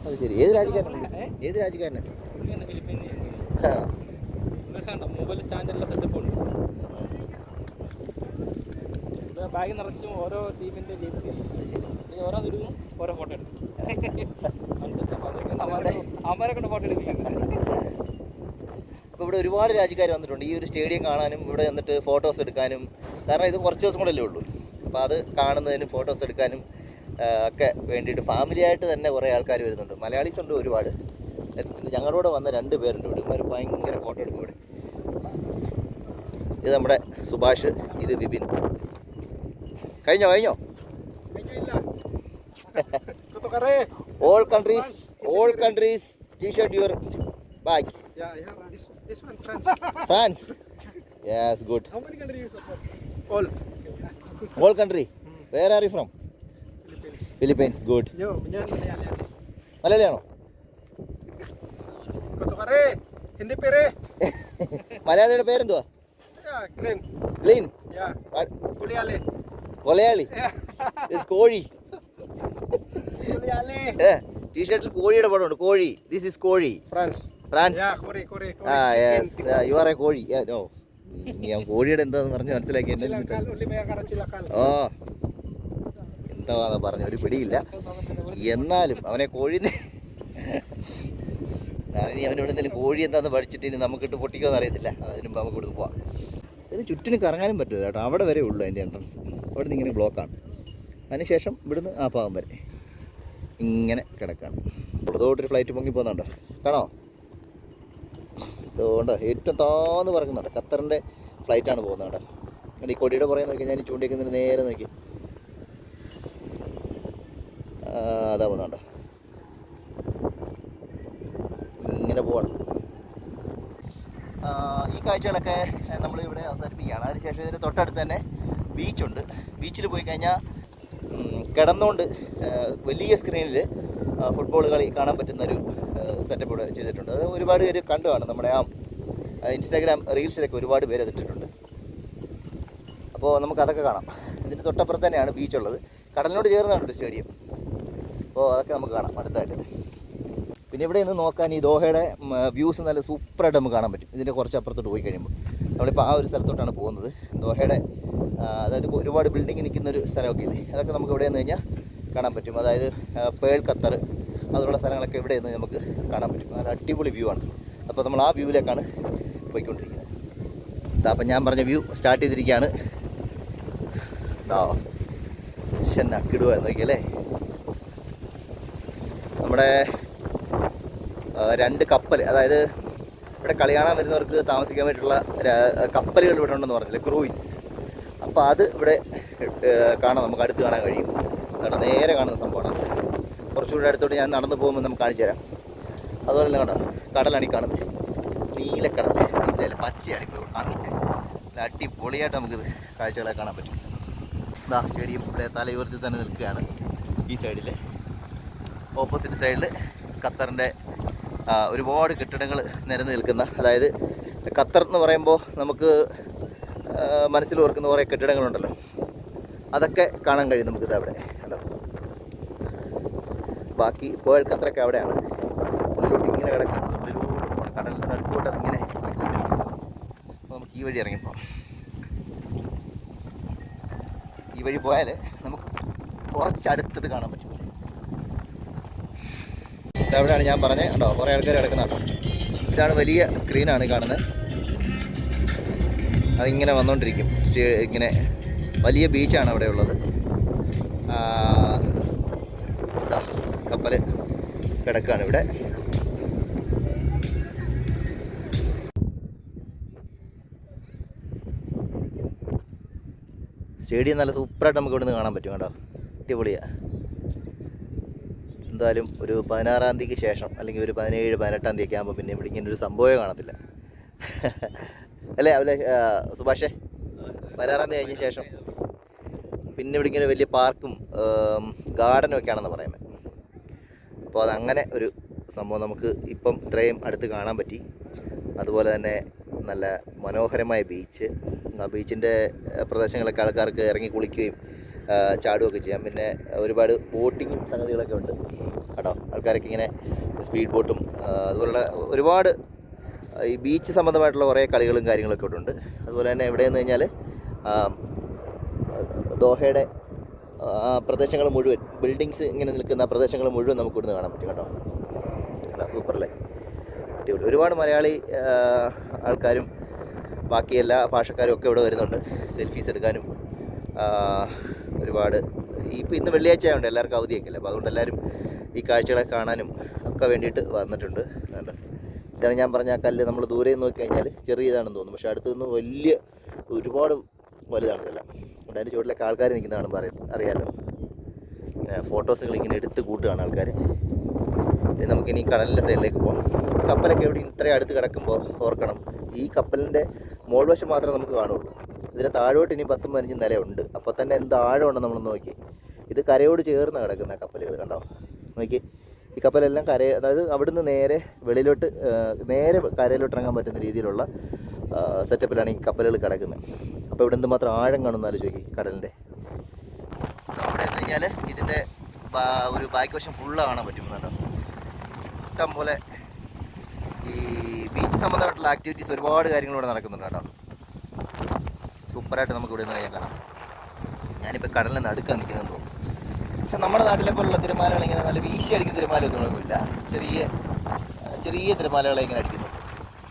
അത് ശരി. ഏത് രാജ്യക്കാരനാണ്? പുള്ളിയാണ് ഫിലിപ്പീനിൽ. മൊബൈൽ സ്റ്റാൻഡെല്ലാം സെറ്റപ്പ് ഉണ്ട്. ബാഗ് നിറച്ചും ഓരോ ടീമിൻ്റെ ജേഴ്സി ഓരോ ഇടുന്നു, ഓരോ ഫോട്ടോ എടുക്കും. അവരെ കൊണ്ട് ഫോട്ടോ എടുക്കില്ല. അപ്പോൾ ഇവിടെ ഒരുപാട് രാജ്യക്കാർ വന്നിട്ടുണ്ട് ഈ ഒരു സ്റ്റേഡിയം കാണാനും ഇവിടെ വന്നിട്ട് ഫോട്ടോസ് എടുക്കാനും. കാരണം ഇത് കുറച്ച് ദിവസം കൂടെയല്ലേ ഉള്ളൂ. അപ്പോൾ അത് കാണുന്നതിനും ഫോട്ടോസ് എടുക്കാനും ഒക്കെ വേണ്ടിയിട്ട് ഫാമിലിയായിട്ട് തന്നെ കുറേ ആൾക്കാർ വരുന്നുണ്ട്. മലയാളീസ് ഉണ്ട് ഒരുപാട്. ഞങ്ങളോട് വന്ന 2 പേരുണ്ട് ഇവിടെ. ഇവർ ഭയങ്കര ഫോട്ടോ എടുക്കും ഇവിടെ. ഇത് നമ്മുടെ സുഭാഷ്, ഇത് വിപിൻ. കഴിഞ്ഞോ? All countries t-shirt your bag. Yeah, this one, France. Yes, good. How many countries you support? All country. Where are you from? Philippines. Good. Yo, ഞാൻ മലയാളിയാണോ? കൊത്തുകറേ ഹിന്ദി പേര്. മലയാളിയുടെ പേരെന്തുവാ? ക്ലീൻ. കൊലയാളി. കോഴി. ടീഷർട്ടിൽ കോഴിയുടെ പടമുണ്ട്. കോഴി. ദിസ് ഈസ് കോഴി. ഫ്രാൻസ്. യു ആർ എ കോഴി. നോ, ഞാൻ കോഴിയുടെ എന്താന്ന് പറഞ്ഞ് മനസ്സിലാക്കി. ഓ, എന്താന്ന് പറഞ്ഞ ഒരു പിടിയില്ല. എന്നാലും അവനെ കോഴിനെ ഇനി അവനോട് എന്തെങ്കിലും കോഴി എന്താണെന്ന് പഠിച്ചിട്ട് ഇനി നമുക്കിട്ട് പൊട്ടിക്കുമെന്ന് അറിയത്തില്ല. അതിന് മുമ്പ് നമുക്ക് ഇവിടുന്ന് പോവാം. ഇതിന് ചുറ്റിനും കറങ്ങാനും പറ്റില്ല കേട്ടോ. അവിടെ വരെ ഉള്ളൂ അതിൻ്റെ എൻട്രൻസ്. അവിടെ നിന്ന് ഇങ്ങനെ ബ്ലോക്കാണ്. അതിനുശേഷം ഇവിടുന്ന് ആ ഭാഗം വരെ ഇങ്ങനെ കിടക്കാണ്. അതോട്ടൊരു ഫ്ലൈറ്റ് പൊങ്ങി പോകുന്നുണ്ടോ? കാണോ? അതുകൊണ്ട് ഏറ്റവും താന്ന് പറക്കുന്നുണ്ട്. ഖത്തറിൻ്റെ ഫ്ലൈറ്റാണ് പോകുന്നത് കേട്ടോ. ഈ കൊടിയുടെ പുറകെ നോക്കി, ഞാൻ ചൂണ്ടിക്കുന്നതിന് നേരെ നോക്കി. അതാ പോകുന്നുണ്ടോ? ഇങ്ങനെ പോകണം. ഈ കാഴ്ചകളൊക്കെ നമ്മളിവിടെ അവസാനിപ്പിക്കുകയാണ്. അതിനുശേഷം ഇതിന് തൊട്ടടുത്ത് തന്നെ ബീച്ചുണ്ട്. ബീച്ചിൽ പോയി കഴിഞ്ഞാൽ കിടന്നുകൊണ്ട് വലിയ സ്ക്രീനിൽ ഫുട്ബോൾ കളി കാണാൻ പറ്റുന്നൊരു സെറ്റപ്പ് ഇവിടെ ചെയ്തിട്ടുണ്ട്. അത് ഒരുപാട് പേര് കണ്ടു കാണും. നമ്മുടെ ഇൻസ്റ്റാഗ്രാം റീൽസിലൊക്കെ ഒരുപാട് പേര് അതിട്ടിട്ടുണ്ട്. അപ്പോൾ നമുക്കതൊക്കെ കാണാം. ഇതിൻ്റെ തൊട്ടപ്പുറത്ത് തന്നെയാണ് ബീച്ചുള്ളത്. കടലിനോട് ചേർന്നാണ് സ്റ്റേഡിയം. അപ്പോൾ അതൊക്കെ നമുക്ക് കാണാം അടുത്തായിട്ട്. പിന്നെ ഇവിടെ നിന്ന് നോക്കാൻ ഈ ദോഹയുടെ വ്യൂസ് നല്ല സൂപ്പറായിട്ട് നമുക്ക് കാണാൻ പറ്റും. ഇതിൻ്റെ കുറച്ച് അപ്പുറത്തോട്ട് പോയി കഴിയുമ്പോൾ നമ്മളിപ്പോൾ ആ ഒരു സ്ഥലത്തോട്ടാണ് പോകുന്നത്. ദോഹയുടെ അതായത് ഒരുപാട് ബിൽഡിങ് നിൽക്കുന്നൊരു സ്ഥലമൊക്കെ ഇല്ലേ, അതൊക്കെ നമുക്ക് ഇവിടെ നിന്ന് കഴിഞ്ഞാൽ കാണാൻ പറ്റും. അതായത് പേൾ ഖത്തർ അതുള്ള സ്ഥലങ്ങളൊക്കെ ഇവിടെ നിന്ന് നമുക്ക് കാണാൻ പറ്റും. നല്ല അടിപൊളി വ്യൂ ആണ്. അപ്പോൾ നമ്മൾ ആ വ്യൂവിലേക്കാണ് പോയിക്കൊണ്ടിരിക്കുന്നത്. അപ്പം ഞാൻ പറഞ്ഞ വ്യൂ സ്റ്റാർട്ട് ചെയ്തിരിക്കുകയാണ്. കിടുക എന്നൊക്കെയല്ലേ. നമ്മുടെ 2 കപ്പൽ, അതായത് ഇവിടെ കളി കാണാൻ വരുന്നവർക്ക് താമസിക്കാൻ വേണ്ടിയിട്ടുള്ള കപ്പലുകൾ ഇവിടെ ഉണ്ടെന്ന് പറഞ്ഞില്ലേ, ക്രൂയിസ്. അപ്പോൾ അത് ഇവിടെ കാണാം, നമുക്ക് അടുത്ത് കാണാൻ കഴിയും. കാരണം നേരെ കാണുന്ന സംഭവമാണ്. കുറച്ചുകൂടി അടുത്തോട്ട് ഞാൻ നടന്നു പോകുമ്പോൾ നമുക്ക് കാണിച്ചു തരാം. അതുപോലെ തന്നെ കണ്ടോ, കടലാണ് ഈ കാണുന്നത്. നീലക്കടൽ, ഇല്ല പച്ചയാണ് ഇപ്പോൾ കാണുന്നത്. അടിപൊളിയായിട്ട് നമുക്കിത് കാഴ്ചകളെ കാണാൻ പറ്റും. ഇതാ സ്റ്റേഡിയം ഇവിടെ തലയുയർത്തി തന്നെ നിൽക്കുകയാണ്. ഈ സൈഡിൽ ഓപ്പോസിറ്റ് സൈഡിൽ ഖത്തറിൻ്റെ ഒരുപാട് കെട്ടിടങ്ങൾ നിരന്ന് നിൽക്കുന്ന, അതായത് ഖത്തർ എന്ന് പറയുമ്പോൾ നമുക്ക് മനസ്സിൽ ഓർക്കുന്ന കുറേ കെട്ടിടങ്ങളുണ്ടല്ലോ, അതൊക്കെ കാണാൻ കഴിയും നമുക്കിത് അവിടെ കണ്ടോ. ബാക്കി പേൾ ഖത്തറൊക്കെ അവിടെയാണ്. ഉള്ളിലോട്ട് ഇങ്ങനെ കിടക്കുന്നത്, ഉള്ളിലോട്ട് കടലിൻ്റെ നടുക്കോട്ട് അതിങ്ങനെ. അപ്പോൾ നമുക്ക് ഈ വഴി ഇറങ്ങിപ്പോവാം. ഈ വഴി പോയാൽ നമുക്ക് കുറച്ചടുത്തത് കാണാൻ പറ്റും. ഇതവിടെയാണ് ഞാൻ പറഞ്ഞത് കേട്ടോ, കുറേ ആൾക്കാർ കിടക്കുന്നുണ്ടോ. ഇതാണ് വലിയ സ്ക്രീനാണ് കാണുന്നത്. അതിങ്ങനെ വന്നുകൊണ്ടിരിക്കും. ഇങ്ങനെ വലിയ ബീച്ചാണ് അവിടെ ഉള്ളത്. കപ്പൽ കിടക്കുകയാണ് ഇവിടെ. സ്റ്റേഡിയം നല്ല സൂപ്പറായിട്ട് നമുക്ക് ഇവിടുന്ന് കാണാൻ പറ്റും കേട്ടോ. അടിപൊളിയാണ്. എന്തായാലും ഒരു 16-ാം തീയതിക്ക് ശേഷം അല്ലെങ്കിൽ ഒരു 17-18-ാം തീയതിയൊക്കെ ആകുമ്പോൾ പിന്നെ ഇവിടെ ഇങ്ങനെ ഒരു സംഭവമേ കാണത്തില്ല അല്ലേ അവലെ സുഭാഷേ? 16-ാം തീയതി കഴിഞ്ഞ ശേഷം പിന്നെ ഇവിടെ ഇങ്ങനെ വലിയ പാർക്കും ഗാർഡനും ഒക്കെയാണെന്ന് പറയുന്നത്. അപ്പോൾ അതങ്ങനെ ഒരു സംഭവം നമുക്ക് ഇപ്പം ഇത്രയും അടുത്ത് കാണാൻ പറ്റി. അതുപോലെ തന്നെ നല്ല മനോഹരമായ ബീച്ച്. ആ ബീച്ചിൻ്റെ പ്രദേശങ്ങളൊക്കെ ആൾക്കാർക്ക് ഇറങ്ങി കുളിക്കുകയും ചാടുകയൊക്കെ ചെയ്യാം. പിന്നെ ഒരുപാട് ബോട്ടിങ്ങും സംഗതികളൊക്കെ ഉണ്ട് കേട്ടോ. ആൾക്കാരൊക്കെ ഇങ്ങനെ സ്പീഡ് ബോട്ടും അതുപോലുള്ള ഒരുപാട് ഈ ബീച്ച് സംബന്ധമായിട്ടുള്ള കുറേ കളികളും കാര്യങ്ങളൊക്കെ ഇവിടെ ഉണ്ട്. അതുപോലെ തന്നെ എവിടെയെന്ന് കഴിഞ്ഞാൽ ദോഹയുടെ പ്രദേശങ്ങൾ മുഴുവൻ, ബിൽഡിങ്സ് ഇങ്ങനെ നിൽക്കുന്ന പ്രദേശങ്ങൾ മുഴുവൻ നമുക്ക് ഇവിടുന്ന് കാണാൻ പറ്റും കേട്ടോ. കേട്ടോ സൂപ്പറല്ലേ, അടിപൊളി. ഒരുപാട് മലയാളി ആൾക്കാരും ബാക്കി എല്ലാ ഭാഷക്കാരും ഒക്കെ ഇവിടെ വരുന്നുണ്ട് സെൽഫീസ് എടുക്കാനും. ഒരുപാട് ഇപ്പോൾ ഇന്ന് വെള്ളിയാഴ്ച ആയതുകൊണ്ട് എല്ലാവർക്കും അവധിയൊക്കെ അല്ലേ, അപ്പോൾ അതുകൊണ്ട് എല്ലാവരും ഈ കാഴ്ചകളെ കാണാനും ഒക്കെ വേണ്ടിയിട്ട് വന്നിട്ടുണ്ട്. കേട്ടോ, ഇതാണ് ഞാൻ പറഞ്ഞ ആ കല്ല്. നമ്മൾ ദൂരെ നിന്ന് നോക്കിക്കഴിഞ്ഞാൽ ചെറിയതാണെന്ന് തോന്നും, പക്ഷേ അടുത്ത് നിന്ന് വലിയ ഒരുപാട് വലുതാണ് ഇതെല്ലാം. അവിടെ അതിൻ്റെ ചുവട്ടിലൊക്കെ ആൾക്കാർ നിൽക്കുന്ന കാണുമ്പോൾ അറിയാമല്ലോ. ഇങ്ങനെ ഫോട്ടോസുകൾ ഇങ്ങനെ എടുത്ത് കൂട്ടുകയാണ് ആൾക്കാർ. ഇനി നമുക്കിനി കടലിൻ്റെ സൈഡിലേക്ക് പോകാം. കപ്പലൊക്കെ എവിടെ ഇത്രയും അടുത്ത് കിടക്കുമ്പോൾ ഓർക്കണം, ഈ കപ്പലിൻ്റെ മോൾവശം മാത്രമേ നമുക്ക് കാണുള്ളൂ. ഇതിന് താഴോട്ട് ഇനി 10-15 നിലയുണ്ട്. അപ്പോൾ തന്നെ എന്ത് ആഴമുണ്ടെന്ന് നമ്മൾ നോക്കി. ഇത് കരയോട് ചേർന്ന് കിടക്കുന്ന കപ്പലുകൾ കണ്ടോ. നോക്കി, ഈ കപ്പലെല്ലാം അതായത് അവിടുന്ന് നേരെ വെളിയിലോട്ട് നേരെ കരയിലോട്ട് ഇറങ്ങാൻ പറ്റുന്ന രീതിയിലുള്ള സെറ്റപ്പിലാണ് ഈ കപ്പലുകൾ കിടക്കുന്നത്. അപ്പോൾ ഇവിടെ എന്തുമാത്രം ആഴം കാണുമെന്ന് ആലോചിച്ച് നോക്കി കടലിൻ്റെ. അവിടെ എന്ന് കഴിഞ്ഞാൽ ഇതിൻ്റെ ഒരു ബാക്ക് വശം ഫുള്ള് കാണാൻ പറ്റുന്നുണ്ടോ. ഇഷ്ടം പോലെ ഈ ബീച്ച് സംബന്ധമായിട്ടുള്ള ആക്ടിവിറ്റീസ് ഒരുപാട് കാര്യങ്ങൾ ഇവിടെ നടക്കുന്നുണ്ട് കേട്ടോ. സൂപ്പറായിട്ട് നമുക്ക് ഇവിടെ നിന്ന് കാണാം. ഞാനിപ്പോൾ കടലിൽ നടുക്കാൻ നിൽക്കുന്നെന്ന് തോന്നുന്നു. പക്ഷെ നമ്മുടെ നാട്ടിലെ പോലുള്ള തിരമാലകൾ ഇങ്ങനെ നല്ല വീശി അടിക്കുന്ന തിരമാലയൊന്നുമില്ല. ചെറിയ തിരമാലകളെ ഇങ്ങനെ അടിക്കുന്നു.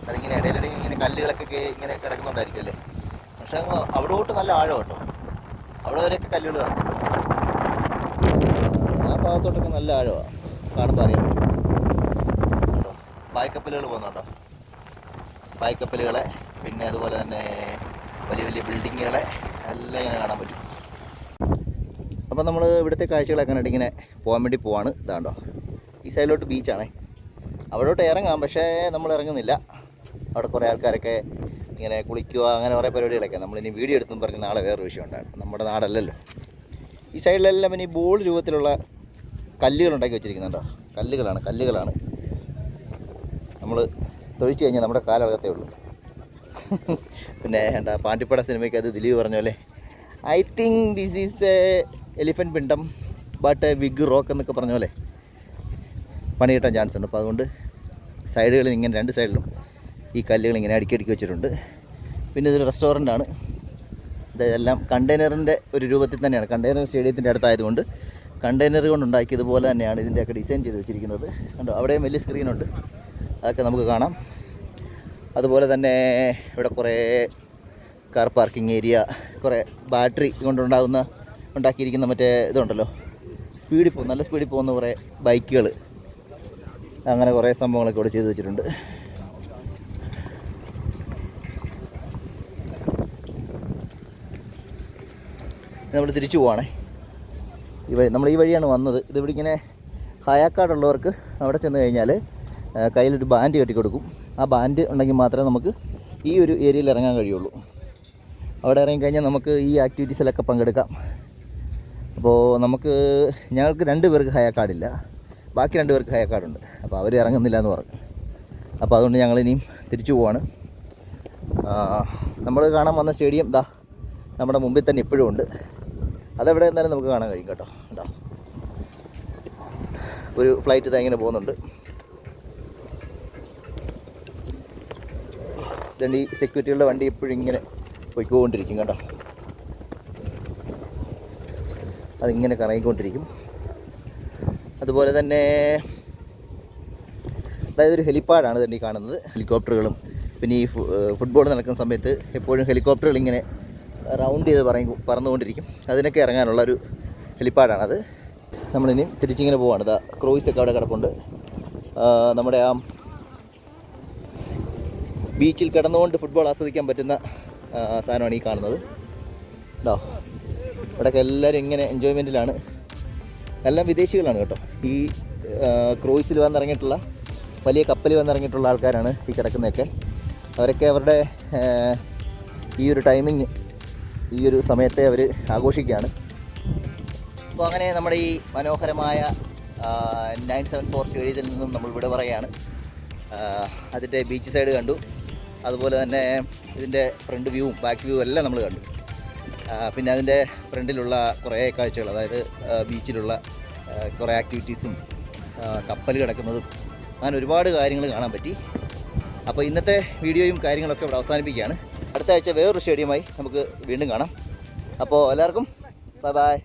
അതിങ്ങനെ ഇടയിലിടയിൽ ഇങ്ങനെ കല്ലുകളൊക്കെ ഇങ്ങനെ കിടക്കുന്നുണ്ടായിരിക്കും അല്ലേ. പക്ഷെ അവിടോട്ട് നല്ല ആഴം കേട്ടോ. അവിടെ വരെയൊക്കെ കല്ലുകൾ കിടക്കുന്നുണ്ട്. ആ ഭാഗത്തോട്ടൊക്കെ നല്ല ആഴമാണ്, കാണുമ്പോൾ അറിയാൻ പറ്റും കേട്ടോ. പായ്ക്കപ്പലുകൾ പോകുന്നുണ്ടോ, പായ്ക്കപ്പലുകളെ, പിന്നെ അതുപോലെ തന്നെ വലിയ വലിയ ബിൽഡിങ്ങുകളെ എല്ലാം ഇങ്ങനെ കാണാൻ പറ്റും. അപ്പോൾ നമ്മൾ ഇവിടുത്തെ കാഴ്ചകളൊക്കെ കണ്ടിട്ട് ഇങ്ങനെ പോകാൻ വേണ്ടി പോവാണ്. ഇതാണ്ടോ, ഈ സൈഡിലോട്ട് ബീച്ചാണേ. അവിടോട്ട് ഇറങ്ങാം, പക്ഷേ നമ്മൾ ഇറങ്ങുന്നില്ല. അവിടെ കുറേ ആൾക്കാരൊക്കെ ഇങ്ങനെ കുളിക്കുക, അങ്ങനെ കുറേ പരിപാടികളൊക്കെ. നമ്മളിനി വീഡിയോ എടുത്തെന്ന് പറഞ്ഞ് നാളെ വേറൊരു വിഷയം ഉണ്ടാകും. നമ്മുടെ നാടല്ലല്ലോ. ഈ സൈഡിലെല്ലാം പിന്നെ ഈ ബോൾ രൂപത്തിലുള്ള കല്ലുകൾ ഉണ്ടാക്കി വെച്ചിരിക്കുന്നുണ്ടോ. കല്ലുകളാണ്. നമ്മൾ തൊഴിച്ച് കഴിഞ്ഞാൽ നമ്മുടെ കാലകത്തേ ഉള്ളൂ. പിന്നെ എന്താ പാണ്ടിപ്പട സിനിമയ്ക്ക് അത് ദിലീപ് പറഞ്ഞ പോലെ I think this is a elephant പിണ്ടം ബട്ട് എ വിഗ് റോക്ക് എന്നൊക്കെ പറഞ്ഞ പോലെ പണി കിട്ടാൻ ചാൻസ് ഉണ്ട്. അപ്പോൾ അതുകൊണ്ട് സൈഡുകളിൽ ഇങ്ങനെ 2 സൈഡിലും ഈ കല്ലുകൾ ഇങ്ങനെ അടുക്കി വെച്ചിട്ടുണ്ട്. പിന്നെ ഇതൊരു റെസ്റ്റോറൻ്റാണ്. ഇതെല്ലാം കണ്ടെയ്നറിൻ്റെ ഒരു രൂപത്തിൽ തന്നെയാണ്. കണ്ടെയ്നർ സ്റ്റേഡിയത്തിൻ്റെ അടുത്തായതുകൊണ്ട് കണ്ടെയ്നർ കൊണ്ടുണ്ടാക്കിയതുപോലെ തന്നെയാണ് ഇതിൻ്റെയൊക്കെ ഡിസൈൻ ചെയ്ത് വെച്ചിരിക്കുന്നത്. കണ്ടോ, അവിടെയും വലിയ സ്ക്രീനുണ്ട്, അതൊക്കെ നമുക്ക് കാണാം. അതുപോലെ തന്നെ ഇവിടെ കുറേ കാർ പാർക്കിംഗ് ഏരിയ, കുറേ ബാറ്ററി ഉണ്ടാക്കിയിരിക്കുന്ന മറ്റേ ഇതുണ്ടല്ലോ, നല്ല സ്പീഡിൽ പോകുന്ന കുറേ ബൈക്കുകൾ, അങ്ങനെ കുറേ സംഭവങ്ങളൊക്കെ ഇവിടെ ചെയ്ത് വെച്ചിട്ടുണ്ട്. നമ്മൾ തിരിച്ചു പോവാണേ. നമ്മൾ ഈ വഴിയാണ് വന്നത്. ഇതിവിടെ ഇങ്ങനെ ഹയാക്കാടുള്ളവർക്ക് അവിടെ ചെന്ന് കഴിഞ്ഞാൽ കയ്യിലൊരു ബാൻഡ് കെട്ടിക്കൊടുക്കും. ആ ബാൻഡ് ഉണ്ടെങ്കിൽ മാത്രമേ നമുക്ക് ഈ ഒരു ഏരിയയിൽ ഇറങ്ങാൻ കഴിയുള്ളൂ. അവിടെ ഇറങ്ങിക്കഴിഞ്ഞാൽ നമുക്ക് ഈ ആക്ടിവിറ്റീസിലൊക്കെ പങ്കെടുക്കാം. അപ്പോൾ ഞങ്ങൾക്ക് 2 പേർക്ക് ഹയാക്കാടില്ല, ബാക്കി 2 പേർക്ക് ഹയാക്കാടുണ്ട്. അപ്പോൾ അവർ ഇറങ്ങുന്നില്ല എന്ന് പറഞ്ഞു. അപ്പോൾ അതുകൊണ്ട് ഞങ്ങളിനിയും തിരിച്ചു പോവാണ്. നമ്മൾ കാണാൻ വന്ന സ്റ്റേഡിയം നമ്മുടെ മുമ്പിൽ തന്നെ ഇപ്പോഴും ഉണ്ട്. അതെവിടെ എന്നാലും നമുക്ക് കാണാൻ കഴിയും കേട്ടോ. ഒരു ഫ്ലൈറ്റ് ഇങ്ങനെ പോകുന്നുണ്ട്. ഇതുകൊണ്ട് ഈ സെക്യൂരിറ്റികളുടെ വണ്ടി എപ്പോഴും ഇങ്ങനെ പോയിക്കൊണ്ടിരിക്കും കേട്ടോ. അതിങ്ങനെ കറങ്ങിക്കൊണ്ടിരിക്കും. അതുപോലെ തന്നെ അതായത് ഒരു ഹെലിപ്പാഡാണ് ഇതുകൊണ്ട് ഈ കാണുന്നത്. ഹെലികോപ്റ്ററുകളും പിന്നെ ഈ ഫുട്ബോൾ നടക്കുന്ന സമയത്ത് എപ്പോഴും ഹെലികോപ്റ്ററുകൾ ഇങ്ങനെ റൗണ്ട് ചെയ്ത് പറന്നുകൊണ്ടിരിക്കും. അതിനൊക്കെ ഇറങ്ങാനുള്ളൊരു ഹെലിപ്പാഡാണത്. നമ്മളിനി തിരിച്ചിങ്ങനെ പോവാണ്. ഇതാ ക്രൂയിസൊക്കെ അവിടെ കിടപ്പുണ്ട്. നമ്മുടെ ആ ബീച്ചിൽ കിടന്നുകൊണ്ട് ഫുട്ബോൾ ആസ്വദിക്കാൻ പറ്റുന്ന സാധനമാണ് ഈ കാണുന്നത് കേട്ടോ. ഇവിടെയൊക്കെ എല്ലാവരും ഇങ്ങനെ എൻജോയ്മെൻറ്റിലാണ്. എല്ലാം വിദേശികളാണ് കേട്ടോ. ഈ ക്രൂയിസിൽ വന്നിറങ്ങിയിട്ടുള്ള വലിയ കപ്പലിൽ വന്നിറങ്ങിയിട്ടുള്ള ആൾക്കാരാണ് ഈ കിടക്കുന്നതൊക്കെ. അവരൊക്കെ അവരുടെ ഈ ഒരു ടൈമിങ്, ഈ ഒരു സമയത്തെ അവർ ആഘോഷിക്കുകയാണ്. അപ്പോൾ അങ്ങനെ നമ്മുടെ ഈ മനോഹരമായ 974 സ്റ്റേഡിയത്തിൽ നിന്നും നമ്മൾ ഇവിടെ പറയുകയാണ്. അതിൻ്റെ ബീച്ച് സൈഡ് കണ്ടു. അതുപോലെ തന്നെ ഇതിൻ്റെ ഫ്രണ്ട് വ്യൂവും ബാക്ക് വ്യൂവും എല്ലാം നമ്മൾ കണ്ടു. പിന്നെ അതിൻ്റെ ഫ്രണ്ടിലുള്ള കുറേ കാഴ്ചകൾ, അതായത് ബീച്ചിലുള്ള കുറേ ആക്ടിവിറ്റീസും കപ്പൽ കിടക്കുന്നതും അങ്ങനെ ഒരുപാട് കാര്യങ്ങൾ കാണാൻ പറ്റി. അപ്പോൾ ഇന്നത്തെ വീഡിയോയും കാര്യങ്ങളൊക്കെ ഇവിടെ അവസാനിപ്പിക്കുകയാണ്. അടുത്ത ആഴ്ച വേറൊരു സ്റ്റേഡിയമായി നമുക്ക് വീണ്ടും കാണാം. അപ്പോൾ എല്ലാവർക്കും ബൈ ബൈ.